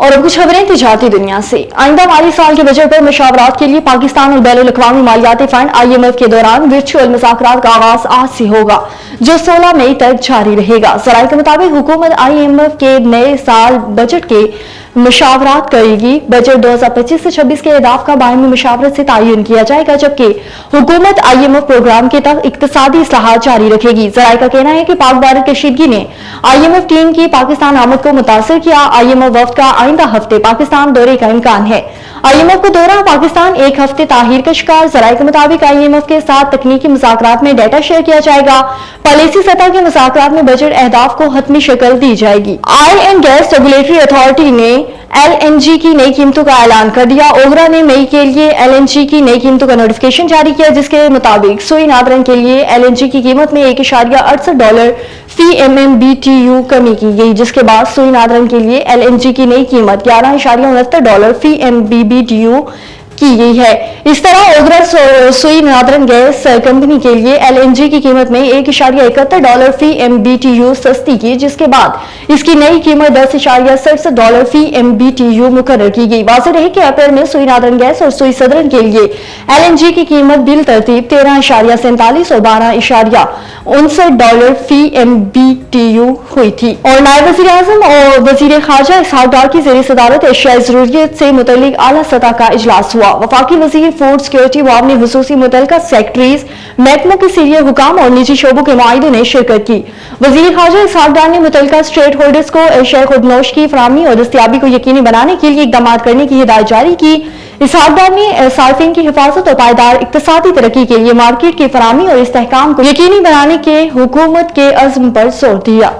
اور اب کچھ خبریں تجارتی دنیا سے۔ آئندہ مالی سال کے بجٹ پر مشاورات کے لیے پاکستان اور بین الاقوامی مالیاتی فنڈ IMF کے دوران ورچوئل مذاکرات کا آغاز آج سے ہوگا، جو 16 مئی تک جاری رہے گا۔ ذرائع کے مطابق حکومت IMF کے نئے سال بجٹ کے مشاورات کرے گی۔ بجٹ 2025 سے 26 کے اہداف کا باہمی مشاورت سے تعین کیا جائے گا، جبکہ حکومت IMF پروگرام کے تحت اقتصادی اصلاحات جاری رکھے گی۔ ذرائع کا کہنا ہے کہ پاک بھارت کشیدگی نے IMF ٹیم کی پاکستان آمد کو متاثر کیا۔ IMF وفد کا آئندہ ہفتے پاکستان دورے کا امکان ہے۔ IMF کو دورہ پاکستان ایک ہفتے تاخیر کا شکار۔ ذرائع کے مطابق IMF کے ساتھ تکنیکی مذاکرات میں ڈیٹا شیئر کیا جائے گا۔ پالیسی سطح کے مذاکرات میں بجٹ اہداف کو حتمی شکل دی جائے گی۔ Oil and gas regulatory authority نے LNG کی نئی قیمتوں کا اعلان کر دیا۔ اوگرا نے مئی کے لیے LNG کی نئی قیمتوں کا نوٹیفکیشن جاری کیا، جس کے مطابق سوئی نادرن کے لیے LNG کی قیمت میں $1.68 فی MMBTU کمی کی گئی، جس کے بعد سوئی نادرن کے لیے LNG کی نئی قیمت $11.69 فی MMBTU کی گئی ہے۔ اس طرح اوگرا سوئی نادرن گیس کمپنی کے لیے LNG کی قیمت میں $1.71 فی MMBTU سستی کی، جس کے بعد اس کی نئی قیمت $10.67 فی MMBTU مقرر کی گئی۔ واضح رہے کہ اپریل میں سوئی نادرن گیس اور سوئی سدرن کے لیے LNG کی قیمت بالترتیب $13.47 اور $12.59 فی MMBTU ہوئی تھی۔ اور نائب وزیر اعظم اور وزیر خارجہ اسحاق ڈار کی زیر صدارت ایشیائی ضروریات سے متعلق اعلیٰ سطح کا اجلاس ہوا۔ وفاقی وزیر فوڈ سیکورٹی و عوامی خصوصی متعلقہ سیکرٹریز، محکموں کے سینئر حکام اور نجی شعبوں کے معاہدوں نے شرکت کی۔ وزیر خارجہ اسحاق ڈار نے متعلقہ اسٹیٹ ہولڈرز کو ایشیائی خودنوش کی فراہمی اور دستیابی کو یقینی بنانے کے لیے اقدامات کرنے کی ہدایت جاری کی۔ اسحاق ڈار نے صارفین کی حفاظت اور پائیدار اقتصادی ترقی کے لیے مارکیٹ کی فراہمی اور استحکام کو یقینی بنانے کے حکومت کے عزم پر زور دیا۔